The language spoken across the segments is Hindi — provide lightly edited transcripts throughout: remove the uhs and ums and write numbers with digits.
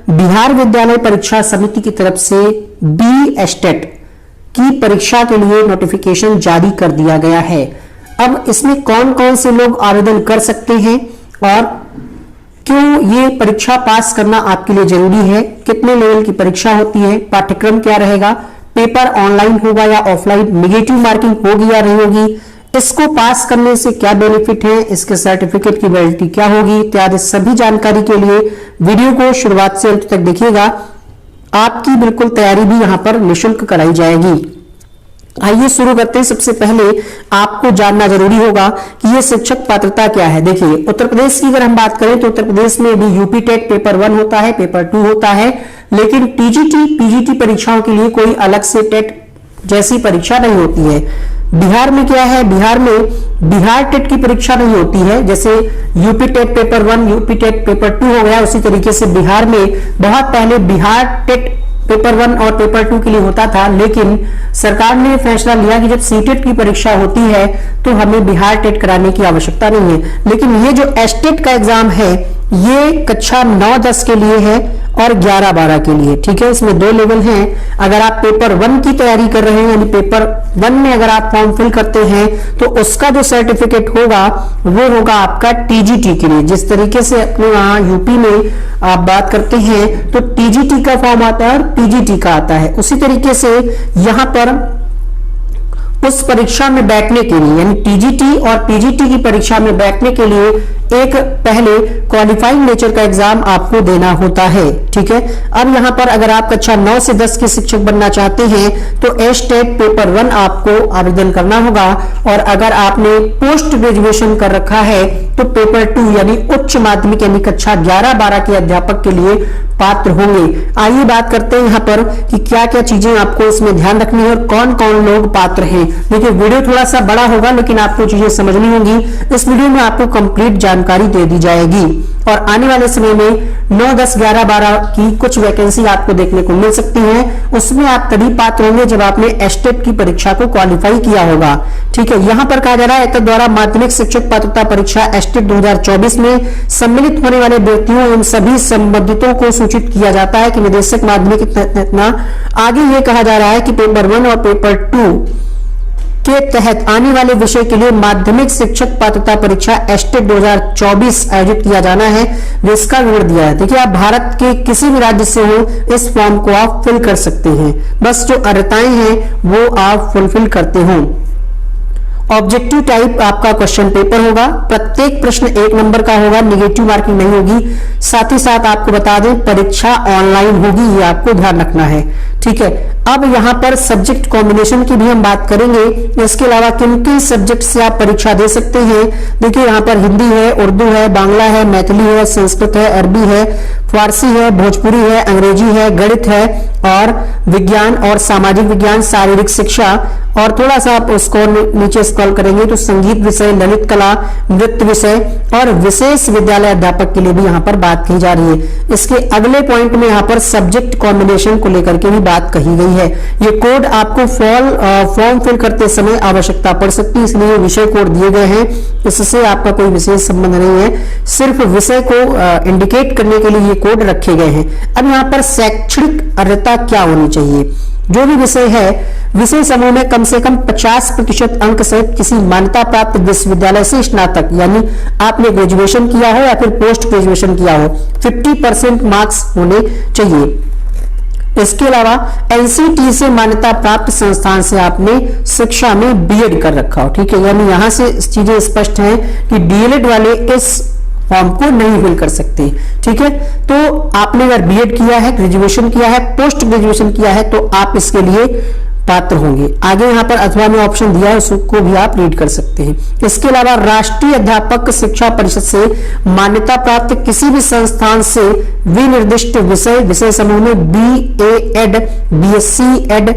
बिहार विद्यालय परीक्षा समिति की तरफ से बी एस्टेट की परीक्षा के लिए नोटिफिकेशन जारी कर दिया गया है। अब इसमें कौन कौन से लोग आवेदन कर सकते हैं और क्यों ये परीक्षा पास करना आपके लिए जरूरी है, कितने लेवल की परीक्षा होती है, पाठ्यक्रम क्या रहेगा, पेपर ऑनलाइन होगा या ऑफलाइन, नेगेटिव मार्किंग होगी या नहीं होगी, इसको पास करने से क्या बेनिफिट है, इसके सर्टिफिकेट की वैलिडिटी क्या होगी, इत्यादि सभी जानकारी के लिए वीडियो को शुरुआत से अंत तक देखिएगा। आपकी बिल्कुल तैयारी भी यहां पर निःशुल्क कराई जाएगी। आइए शुरू करते हैं। सबसे पहले आपको जानना जरूरी होगा कि ये शिक्षक पात्रता क्या है। देखिए, उत्तर प्रदेश की अगर हम बात करें तो उत्तर प्रदेश में भी यूपी टेट पेपर 1 होता है, पेपर 2 होता है, लेकिन टीजीटी पीजीटी परीक्षाओं के लिए कोई अलग से टेट जैसी परीक्षा नहीं होती है। बिहार में क्या है, बिहार में बिहार टेट की परीक्षा नहीं होती है। जैसे UP TET paper 1, UP TET paper 2 हो गया, उसी तरीके से बिहार में बहुत पहले बिहार टेट पेपर 1 और पेपर 2 के लिए होता था, लेकिन सरकार ने फैसला लिया कि जब सीटेट की परीक्षा होती है तो हमें बिहार टेट कराने की आवश्यकता नहीं है। लेकिन ये जो एस्टेट का एग्जाम है ये कक्षा 9-10 के लिए है और 11-12 के लिए, ठीक है। इसमें 2 लेवल हैं। अगर आप पेपर 1 की तैयारी कर रहे हैं, यानी पेपर 1 में अगर आप फॉर्म फिल करते हैं तो उसका जो सर्टिफिकेट होगा वो होगा आपका टीजीटी के लिए। जिस तरीके से अपने वहां यूपी में आप बात करते हैं तो टीजीटी का फॉर्म आता है और पीजीटी का आता है, उसी तरीके से यहां पर उस परीक्षा में बैठने के लिए यानी टीजीटी और पीजीटी की परीक्षा में बैठने के लिए एक पहले क्वालिफाइंग नेचर का एग्जाम आपको देना होता है, ठीक है। अब यहां पर अगर आप कक्षा 9 से 10 के शिक्षक बनना चाहते हैं तो एस्टेट पेपर 1 आपको आवेदन करना होगा, और अगर आपने पोस्ट ग्रेजुएशन कर रखा है तो पेपर 2 यानी उच्च माध्यमिक यानी कक्षा 11-12 के अध्यापक के लिए पात्र होंगे। आइए बात करते हैं यहां पर कि क्या क्या चीजें आपको इसमें ध्यान रखनी है और कौन कौन लोग पात्र हैं। देखिए, वीडियो थोड़ा सा बड़ा होगा लेकिन आपको चीजें समझनी होंगी। इस वीडियो में आपको कंप्लीट जानकारी दे दी जाएगी और आने वाले समय में 9, 10, 11, 12 की कुछ वैकेंसी आपको देखने को मिल सकती है। उसमें आप तभी पात्र होंगे जब आपने एस्टेट की परीक्षा को क्वालिफाई किया होगा, ठीक है। यहां पर कहा जा रहा है एतद द्वारा माध्यमिक शिक्षक पात्रता परीक्षा एस्टेट 2024 में सम्मिलित होने वाले व्यक्तियों एवं सभी संबंधितों को सूचित किया जाता है कि निदेशक माध्यमिक इतना आगे ये कहा जा रहा है कि पेपर 1 और पेपर 2 के तहत आने वाले विषय के लिए माध्यमिक शिक्षक पात्रता परीक्षा एस्टेट 2024 आयोजित किया जाना है, जिसका विवरण दिया है। देखिए, आप भारत के किसी भी राज्य से हो इस फॉर्म को आप फिल कर सकते हैं, बस जो अर्हताएं हैं वो आप फुलफिल करते हो। ऑब्जेक्टिव टाइप आपका क्वेश्चन पेपर होगा, प्रत्येक प्रश्न 1 नंबर का होगा, नेगेटिव मार्किंग नहीं होगी। साथ ही साथ आपको बता दें परीक्षा ऑनलाइन होगी, ये आपको ध्यान रखना है, ठीक है। अब यहाँ पर सब्जेक्ट कॉम्बिनेशन की भी हम बात करेंगे, इसके अलावा किन किन सब्जेक्ट से आप परीक्षा दे सकते हैं। देखिए, यहाँ पर हिंदी है, उर्दू है, बांग्ला है, मैथिली है, संस्कृत है, अरबी है, फारसी है, भोजपुरी है, अंग्रेजी है, गणित है और विज्ञान और सामाजिक विज्ञान, शारीरिक शिक्षा, और थोड़ा सा आप उसको नीचे स्क्रॉल करेंगे तो संगीत विषय, ललित कला, नृत्य विषय और विशेष विद्यालय अध्यापक के लिए भी यहाँ पर बात कही जा रही है। इसके अगले पॉइंट में यहाँ पर सब्जेक्ट कॉम्बिनेशन को लेकर के भी बात कही गई है। ये कोड आपको फॉर्म फिल करते समय आवश्यकता पड़ सकती है, इसलिए विषय कोड दिए गए हैं। इससे आपका कोई विशेष संबंध नहीं है, सिर्फ विषय को इंडिकेट करने के लिए ये कोड रखे गए हैं। अब यहाँ पर शैक्षणिक अर्हता क्या होनी चाहिए। जो भी विषय है, विषय समूह में कम से कम 50% अंक सहित किसी मान्यता प्राप्त विश्वविद्यालय से स्नातक यानी आपने ग्रेजुएशन किया हो या फिर पोस्ट ग्रेजुएशन किया हो, 50% मार्क्स होने चाहिए। इसके अलावा एनसीटी से मान्यता प्राप्त संस्थान से आपने शिक्षा में बीएड कर रखा हो, ठीक है। यानी यहां से चीजें स्पष्ट हैं कि डीएलएड वाले इस फॉर्म को नहीं फिल कर सकते, ठीक है। तो आपने अगर बीएड किया है, ग्रेजुएशन किया है, पोस्ट ग्रेजुएशन किया है तो आप इसके लिए पात्र होंगे। आगे यहाँ पर अथवा में ऑप्शन दिया है, उसको भी आप रीड कर सकते हैं। इसके अलावा राष्ट्रीय अध्यापक शिक्षा परिषद से मान्यता प्राप्त किसी भी संस्थान से विनिर्दिष्ट विषय समूह में BA एड, BSc एड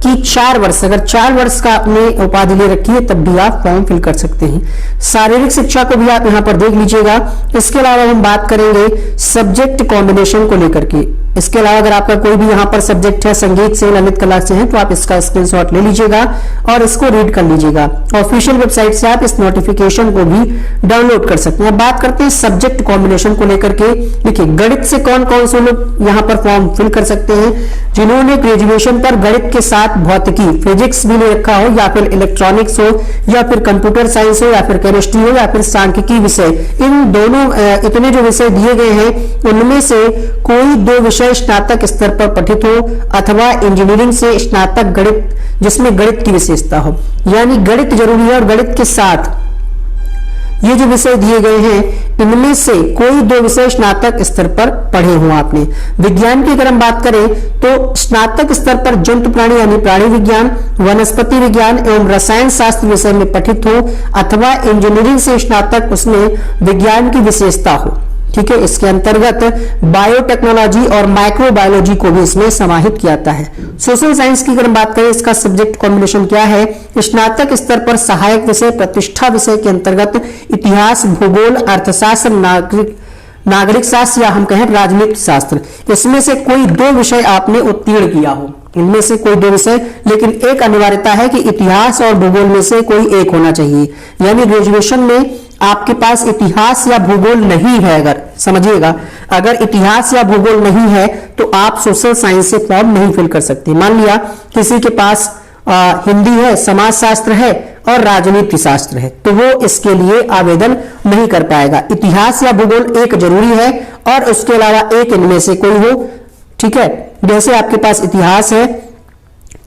कि 4 वर्ष, अगर 4 वर्ष का आपने उपाधि ले रखी है तब भी आप फॉर्म फिल कर सकते हैं। शारीरिक शिक्षा को भी आप यहां पर देख लीजिएगा। इसके अलावा हम बात करेंगे सब्जेक्ट कॉम्बिनेशन को लेकर के। इसके अलावा अगर आपका कोई भी यहां पर सब्जेक्ट है, संगीत से, ललित कला से है, तो आप इसका स्क्रीनशॉट ले लीजिएगा और इसको रीड कर लीजिएगा। ऑफिशियल वेबसाइट से आप इस नोटिफिकेशन को भी डाउनलोड कर सकते हैं। बात करते हैं सब्जेक्ट कॉम्बिनेशन को लेकर के। देखिए, गणित से कौन कौन से लोग यहां पर फॉर्म फिल कर सकते हैं? जिन्होंने ग्रेजुएशन पर गणित के साथ भौतिकी, फिजिक्स भी ले रखा हो, या फिर इलेक्ट्रॉनिक्स हो, या फिर कंप्यूटर साइंस हो, या फिर केमिस्ट्री हो, या फिर सांख्यिकी विषय, इन दोनों इतने जो विषय दिए गए हैं उनमें से कोई 2 विषय स्नातक स्तर पर पठित हो, अथवा इंजीनियरिंग से स्नातक गणित जिसमें गणित की विशेषता हो। यानी गणित जरूरी है और गणित के साथ ये जो विषय दिए गए हैं इनमें से कोई 2 विषय स्नातक स्तर पर पढ़े हो आपने। विज्ञान की अगर हम बात करें तो स्नातक स्तर पर जंतु प्राणी यानी प्राणी विज्ञान, वनस्पति विज्ञान एवं रसायन शास्त्र विषय में पठित हो, अथवा इंजीनियरिंग से स्नातक उसमें विज्ञान की विशेषता हो। ठीक है, इसके अंतर्गत बायोटेक्नोलॉजी और माइक्रोबायोलॉजी को भी इसमें समाहित किया जाता है। सोशल साइंस की अगर हम बात करें, इसका सब्जेक्ट कॉम्बिनेशन क्या है? स्नातक स्तर पर सहायक विषय, प्रतिष्ठा विषय के अंतर्गत इतिहास, भूगोल, अर्थशास्त्र, नागरिक शास्त्र, या हम कहें राजनीति शास्त्र, इसमें से कोई 2 विषय आपने उत्तीर्ण किया हो। इनमें से कोई 2 विषय, लेकिन एक अनिवार्यता है कि इतिहास और भूगोल में से कोई एक होना चाहिए। यानी ग्रेजुएशन में आपके पास इतिहास या भूगोल नहीं है, अगर समझिएगा, अगर इतिहास या भूगोल नहीं है तो आप सोशल साइंस से फॉर्म नहीं फिल कर सकते। मान लिया किसी के पास हिंदी है, समाजशास्त्र है और राजनीति शास्त्र है, तो वो इसके लिए आवेदन नहीं कर पाएगा। इतिहास या भूगोल एक जरूरी है और उसके अलावा एक इनमें से कोई हो। ठीक है, जैसे आपके पास इतिहास है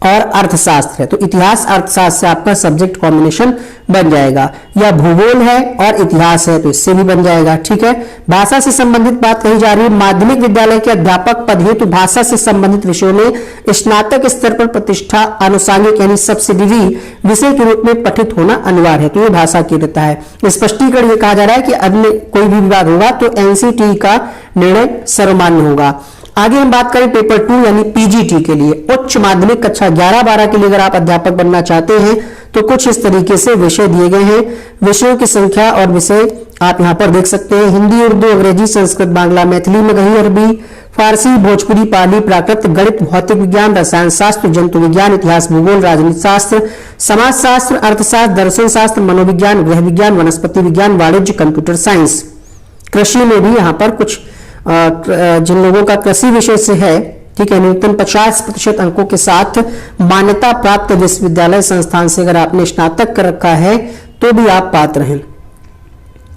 और अर्थशास्त्र है, तो इतिहास अर्थशास्त्र से आपका सब्जेक्ट कॉम्बिनेशन बन जाएगा, या भूगोल है और इतिहास है तो इससे भी बन जाएगा। ठीक है, भाषा से संबंधित बात कही जा रही है। माध्यमिक विद्यालय के अध्यापक पद हेतु भाषा से संबंधित विषयों में स्नातक स्तर पर प्रतिष्ठा आनुषंगिक यानी सब्सिडियरी विषय के रूप में पठित होना अनिवार्य है, तो ये भाषा की रहता है। स्पष्टीकरण ये कहा जा रहा है कि अन्य कोई भी विवाद होगा तो एनसीटी का निर्णय सर्वमान्य होगा। आगे हम बात करें पेपर 2 यानी पीजीटी के लिए। उच्च माध्यमिक कक्षा 11-12 के लिए अगर आप अध्यापक बनना चाहते हैं तो कुछ इस तरीके से विषय दिए गए हैं। विषयों की संख्या और विषय आप यहां पर देख सकते हैं। हिंदी, उर्दू, अंग्रेजी, संस्कृत, बांग्ला, मैथिली, मगही, अरबी, फारसी, भोजपुरी, पाली, प्राकृत, गणित, भौतिक विज्ञान, रसायन शास्त्र, जंतु विज्ञान, इतिहास, भूगोल, राजनीति शास्त्र, समाज शास्त्र, अर्थशास्त्र, दर्शन शास्त्र, मनोविज्ञान, गृह विज्ञान, वनस्पति विज्ञान, वाणिज्य, कंप्यूटर साइंस। कृषि में भी यहाँ पर कुछ जिन लोगों का कृषि विषय से है, ठीक है, न्यूनतम 50% अंकों के साथ मान्यता प्राप्त विश्वविद्यालय संस्थान से अगर आपने स्नातक कर रखा है तो भी आप पात्र हैं।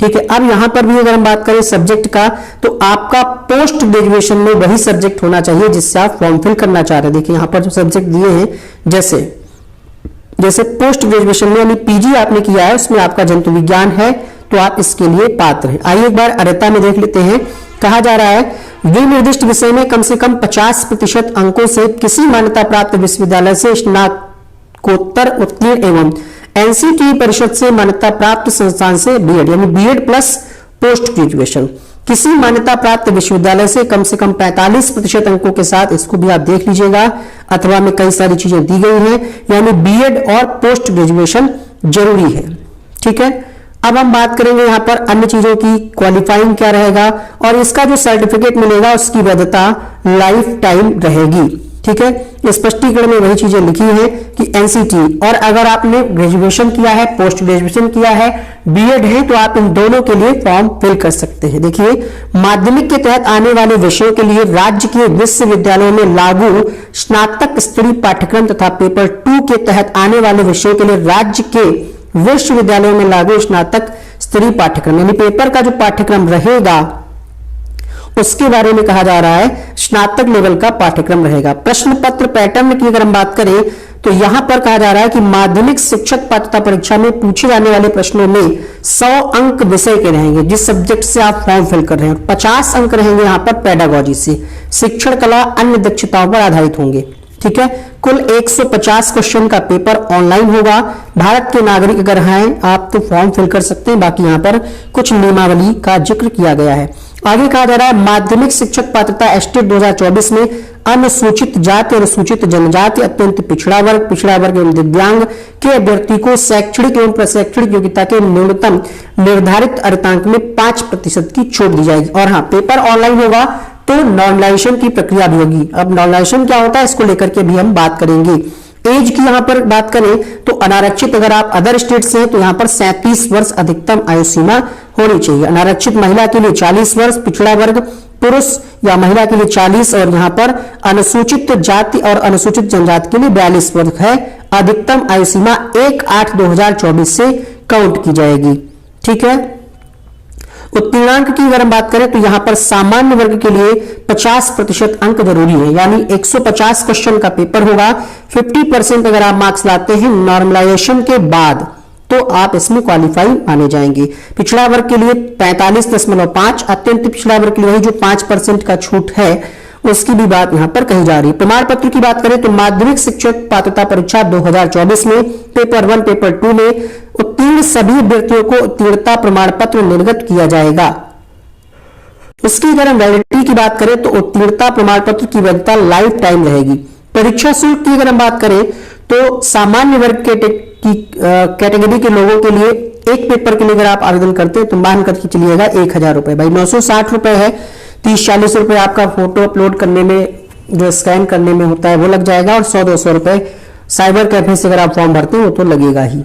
ठीक है, अब यहां पर भी अगर हम बात करें सब्जेक्ट का, तो आपका पोस्ट ग्रेजुएशन में वही सब्जेक्ट होना चाहिए जिससे आप फॉर्म फिल करना चाह रहे हैं। देखिए यहां पर जो सब्जेक्ट दिए हैं, जैसे पोस्ट ग्रेजुएशन में यानी पीजी आपने किया है उसमें आपका जंतु विज्ञान है तो आप इसके लिए पात्र हैं। आइए एक बार अर्हता में देख लेते हैं। कहा जा रहा है विनिर्दिष्ट विषय में कम से कम 50% अंकों से किसी मान्यता प्राप्त विश्वविद्यालय से स्नातकोत्तर उत्तीर्ण एवं एनसीटी परिषद से मान्यता प्राप्त संस्थान से बीएड यानी बीएड प्लस पोस्ट ग्रेजुएशन, किसी मान्यता प्राप्त विश्वविद्यालय से कम 45% अंकों के साथ, इसको भी आप देख लीजिएगा, अथवा में कई सारी चीजें दी गई हैं, यानी बीएड और पोस्ट ग्रेजुएशन जरूरी है। ठीक है, अब हम बात करेंगे यहाँ पर अन्य चीजों की, क्वालिफाइंग क्या रहेगा और इसका जो सर्टिफिकेट मिलेगा उसकी वैधता लाइफ टाइम रहेगी। ठीक है, स्पष्टीकरण में वही चीजें लिखी हैं कि एनसीटी, और अगर आपने ग्रेजुएशन किया है, पोस्ट ग्रेजुएशन किया है, बीएड है, तो आप इन दोनों के लिए फॉर्म फिल कर सकते हैं। देखिए, माध्यमिक के तहत आने वाले विषयों के लिए राज्य के विश्वविद्यालयों में लागू स्नातक स्तरीय पाठ्यक्रम तथा पेपर 2 के तहत आने वाले विषयों के लिए राज्य के विश्वविद्यालयों में लागू स्नातक स्तरीय पाठ्यक्रम यानी पेपर का जो पाठ्यक्रम रहेगा उसके बारे में कहा जा रहा है, स्नातक लेवल का पाठ्यक्रम रहेगा। प्रश्न पत्र पैटर्न की अगर हम बात करें तो यहां पर कहा जा रहा है कि माध्यमिक शिक्षक पात्रता परीक्षा में पूछे जाने वाले प्रश्नों में 100 अंक विषय के रहेंगे जिस सब्जेक्ट से आप फॉर्म फिल कर रहे हैं, 50 अंक रहेंगे यहां पर पेडागोजी से, शिक्षण कला अन्य दक्षताओं पर आधारित होंगे। ठीक है, कुल 150 क्वेश्चन का पेपर ऑनलाइन होगा। भारत के नागरिक अगर हैं आप तो फॉर्म फिल कर सकते हैं, बाकी यहां पर कुछ नियमावली का जिक्र किया गया है। आगे कहा जा रहा है माध्यमिक शिक्षक पात्रता एस्टेट 2024 में अनुसूचित जाति, अनुसूचित जनजाति, अत्यंत पिछड़ा वर्ग एवं दिव्यांग के अभ्यर्थी को शैक्षणिक एवं प्रशैक्षणिक योग्यता के न्यूनतम निर्धारित अर्हतांक में 5% की छूट दी जाएगी। और हाँ, पेपर ऑनलाइन होगा तो नॉर्मलाइजेशन की प्रक्रिया भी होगी। अब नॉर्मलाइजेशन क्या होता है, इसको लेकर के भी हम बात करेंगे। एज की यहां पर बात करें तो अनारक्षित अगर आप अदर स्टेट से हैं तो यहां पर 37 वर्ष अधिकतम आयु सीमा होनी चाहिए। अनारक्षित महिला के लिए 40 वर्ष, पिछड़ा वर्ग पुरुष या महिला के लिए 40 और यहां पर अनुसूचित जाति और अनुसूचित जनजाति के लिए 42 वर्ष है। अधिकतम आयु सीमा 1/8/2024 से काउंट की जाएगी। ठीक है। उत्तीर्णांक की अगर हम बात करें तो यहां पर सामान्य वर्ग के लिए 50% अंक जरूरी है, यानी 150 क्वेश्चन का पेपर होगा। 50% अगर आप मार्क्स लाते हैं नॉर्मलाइजेशन के बाद तो आप इसमें क्वालिफाई माने जाएंगे। पिछड़ा वर्ग के लिए 45.5, अत्यंत पिछड़ा वर्ग के लिए जो 5% का छूट है उसकी भी बात यहां पर कही जा रही है। प्रमाण पत्र की बात करें तो माध्यमिक शिक्षक पात्रता परीक्षा 2024 में पेपर 1 पेपर 2 में उत्तीर्ण सभी अभ्यर्थियों को उत्तीर्णता प्रमाण पत्र निर्गत किया जाएगा। उसकी अगर हम वैलिडिटी की बात करें तो उत्तीर्णता प्रमाण पत्र की वैधता लाइफ टाइम रहेगी। परीक्षा शुल्क की अगर हम बात करें तो सामान्य वर्ग कैटेगरी के लोगों के लिए एक पेपर के लिए अगर आप आवेदन करते हैं तो मान करके चलिएगा 1000 रुपए, भाई 960 रुपए है। 30-40 रुपए आपका फोटो अपलोड करने में, जो स्कैन करने में होता है वो लग जाएगा, और 100-200 रुपए साइबर कैफे से अगर आप फॉर्म भरते हैं वो तो लगेगा ही।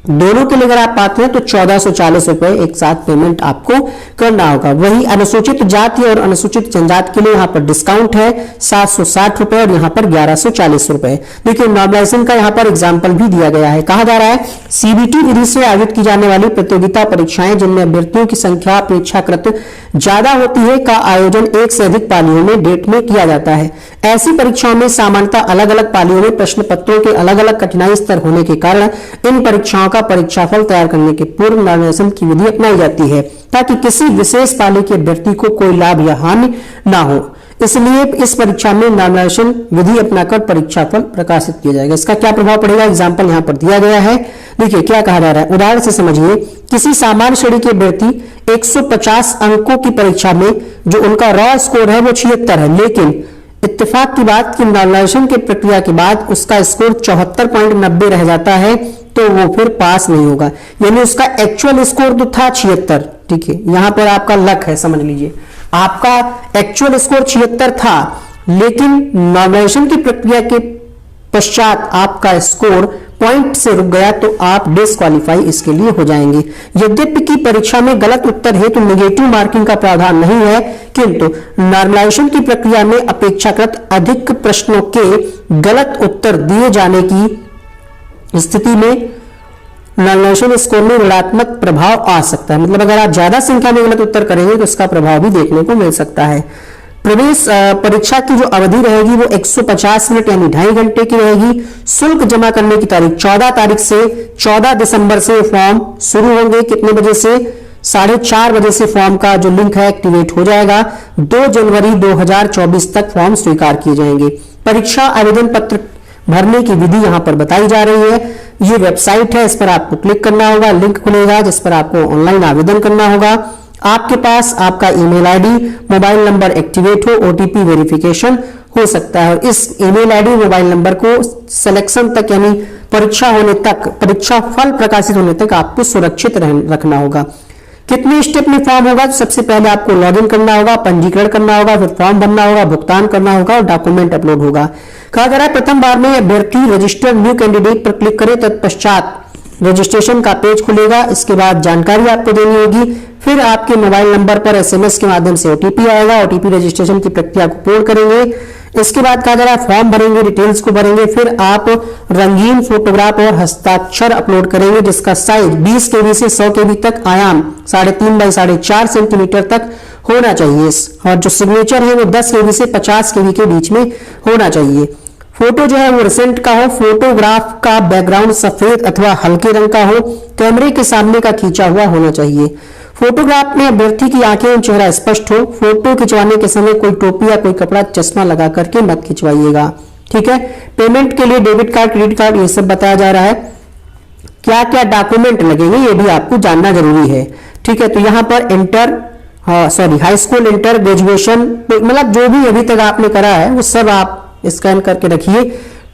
दोनों के लिए अगर आप पाते हैं तो 1440 रुपए एक साथ पेमेंट आपको करना होगा। वही अनुसूचित जाति और अनुसूचित जनजाति के लिए यहाँ पर डिस्काउंट है 760 रुपए और यहाँ पर 1140 रुपए। देखिए नॉर्मलाइजेशन का यहाँ पर एग्जाम्पल भी दिया गया है। कहा जा रहा है सीबीटी विधि से आयोजित की जाने वाली प्रतियोगिता परीक्षाएं जिनमें अभ्यर्थियों की संख्या अपेक्षाकृत ज्यादा होती है का आयोजन एक से अधिक पालियों में डेट में किया जाता है। ऐसी परीक्षाओं में सामान्यतः अलग अलग पालियों में प्रश्न पत्रों के अलग अलग कठिनाई स्तर होने के कारण इन परीक्षाओं का परीक्षाफल तैयार करने के पूर्व नॉर्मलाइजेशन की विधि अपनाई जाती है ताकि किसी विशेष पाली के अभ्यर्थी को कोई लाभ या हानि ना हो। इसलिए इस परीक्षा में नॉर्मलाइजेशन विधि अपनाकर परीक्षाफल प्रकाशित किया जाएगा। इसका क्या प्रभाव पड़ेगा, एग्जाम्पल यहाँ पर दिया गया है। देखिए क्या कहा जा रहा है, उदाहरण से समझिए। किसी सामान्य श्रेणी के अभ्यर्थी 150 अंकों की परीक्षा में जो उनका रॉ स्कोर है वो 76 है, लेकिन इत्तेफाक की बात कि नॉर्मलाइजेशन की प्रक्रिया के बाद उसका स्कोर 74.90 रह जाता है तो वो फिर पास नहीं होगा। यानी उसका एक्चुअल स्कोर तो था 76, ठीक है, यहां पर आपका लक है, समझ लीजिए आपका एक्चुअल स्कोर 76 था, लेकिन नॉर्मलाइजेशन की प्रक्रिया के पश्चात आपका स्कोर पॉइंट से रुक गया तो आप डिस्क्वालीफाई इसके लिए हो जाएंगे। यद्यपि की परीक्षा में गलत उत्तर है तो नेगेटिव मार्किंग का प्रावधान नहीं है, किंतु नॉर्मलाइजेशन की प्रक्रिया में अपेक्षाकृत अधिक प्रश्नों के गलत उत्तर दिए जाने की स्थिति में नॉर्मलाइजेशन स्कोर में ऋणात्मक प्रभाव आ सकता है। मतलब अगर आप ज्यादा संख्या में गलत उत्तर करेंगे तो इसका प्रभाव भी देखने को मिल सकता है। प्रवेश परीक्षा की जो अवधि रहेगी वो 150 मिनट यानी 2.5 घंटे की रहेगी। शुल्क जमा करने की तारीख 14 तारीख से 14 दिसंबर से फॉर्म शुरू होंगे। कितने बजे से? 4:30 बजे से फॉर्म का जो लिंक है एक्टिवेट हो जाएगा। 2 जनवरी 2024 तक फॉर्म स्वीकार किए जाएंगे। परीक्षा आवेदन पत्र भरने की विधि यहां पर बताई जा रही है। ये वेबसाइट है, इस पर आपको क्लिक करना होगा, लिंक खुलेगा जिस पर आपको ऑनलाइन आवेदन करना होगा। आपके पास आपका email ID, mobile number activate हो, ओटीपी वेरिफिकेशन हो सकता है। इस ईमेल आईडी, मोबाइल नंबर को सिलेक्शन तक यानी परीक्षा होने तक, परीक्षा फल प्रकाशित होने तक आपको सुरक्षित रखना होगा। कितने स्टेप में फॉर्म होगा? तो सबसे पहले आपको लॉगिन करना होगा, पंजीकरण करना होगा, फिर फॉर्म भरना होगा, भुगतान करना होगा और डॉक्यूमेंट अपलोड होगा। कहा जा रहा है प्रथम बार में अभ्यर्थी रजिस्टर न्यू कैंडिडेट पर क्लिक करे, तत्पश्चात रजिस्ट्रेशन का पेज खुलेगा। इसके बाद जानकारी आपको देनी होगी, फिर आपके मोबाइल नंबर पर एसएमएस के माध्यम से ओटीपी आएगा। ओटीपी रजिस्ट्रेशन की प्रक्रिया को पूर्ण करेंगे। इसके बाद कहा जा रहा है फॉर्म भरेंगे, डिटेल्स को भरेंगे, फिर आप रंगीन फोटोग्राफ और हस्ताक्षर अपलोड करेंगे जिसका साइज 20 केबी से 100 केबी तक, आयाम 3.5 बाई 4.5 सेंटीमीटर तक होना चाहिए और जो सिग्नेचर है वो 10 केबी से 50 केबी के बीच में होना चाहिए। फोटो जो है वो रिसेंट का हो, फोटोग्राफ का बैकग्राउंड सफेद अथवा हल्के रंग का हो, कैमरे के सामने का खींचा हुआ होना चाहिए। फोटोग्राफ में अभ्यर्थी की आंखें और चेहरा स्पष्ट हो। फोटो खिंचवाने के समय कोई टोपी या कोई कपड़ा, चश्मा लगा करके मत खिंचवाइएगा, ठीक है। पेमेंट के लिए डेबिट कार्ड, क्रेडिट कार्ड ये सब बताया जा रहा है। क्या क्या डॉक्यूमेंट लगेंगे ये भी आपको जानना जरूरी है, ठीक है। तो यहां पर एंटर हाँ sorry, high school, inter, graduation, मतलब जो भी अभी तक आपने करा है वो सब आप स्कैन करके रखिए।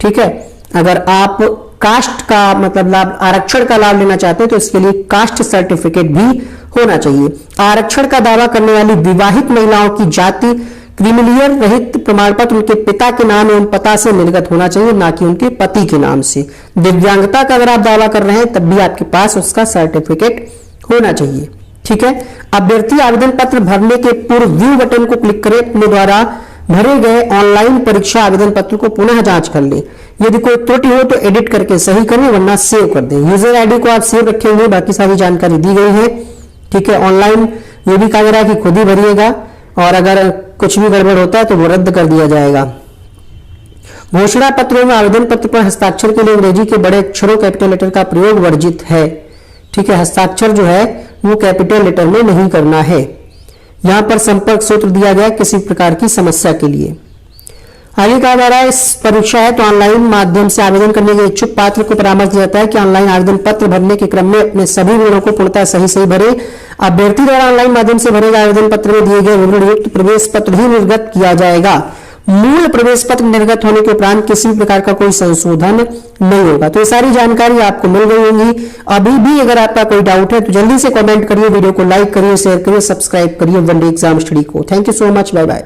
ठीक है, अगर आप कास्ट का मतलब लाभ, आरक्षण का लाभ लेना चाहते हैं तो इसके लिए कास्ट सर्टिफिकेट भी होना चाहिए। आरक्षण का दावा करने वाली विवाहित महिलाओं की जाति क्रीमिलियर रहित प्रमाण पत्र उनके पिता के नाम एवं पता से निर्गत होना चाहिए, ना कि उनके पति के नाम से। दिव्यांगता का अगर आप दावा कर रहे हैं तब भी आपके पास उसका सर्टिफिकेट होना चाहिए। ठीक है, अभ्यर्थी आवेदन पत्र भरने के पूर्व व्यू बटन को क्लिक करें, अपने द्वारा भरे गए ऑनलाइन परीक्षा आवेदन पत्र को पुनः जांच कर लें। यदि कोई त्रुटि हो तो एडिट करके सही करें, वरना सेव कर दें। यूजर आईडी को आप सेव रखेंगे, बाकी सारी जानकारी दी गई है। ठीक है, ऑनलाइन ये भी कहा जा रहा है कि खुद ही भरिएगा, और अगर कुछ भी गड़बड़ होता है तो वो रद्द कर दिया जाएगा। घोषणा पत्रों में आवेदन पत्र पर हस्ताक्षर के लिए अंग्रेजी के बड़े अक्षरों कैपिटल लेटर का प्रयोग वर्जित है। ठीक है, हस्ताक्षर जो है वो कैपिटल लेटर में नहीं करना है। यहां पर संपर्क सूत्र दिया गया किसी प्रकार की समस्या के लिए। आगे कहा जा रहा है, इस परीक्षा है तो ऑनलाइन माध्यम से आवेदन करने के इच्छुक पात्र को परामर्श दिया जाता है कि ऑनलाइन आवेदन पत्र भरने के क्रम में अपने सभी विवरणों को पूर्णतः सही भरें। अभ्यर्थी द्वारा ऑनलाइन माध्यम से भरे गए आवेदन पत्र में दिए गए विवरण युक्त प्रवेश पत्र ही निर्गत किया जाएगा। मूल प्रवेश पत्र निर्गत होने के उपरांत किसी प्रकार का कोई संशोधन नहीं होगा। तो ये सारी जानकारी आपको मिल गई होगी। अभी भी अगर आपका कोई डाउट है तो जल्दी से कमेंट करिए, वीडियो को लाइक करिए, शेयर करिए, सब्सक्राइब करिए वन डे एग्जाम स्टडी को। Thank you so much, bye bye.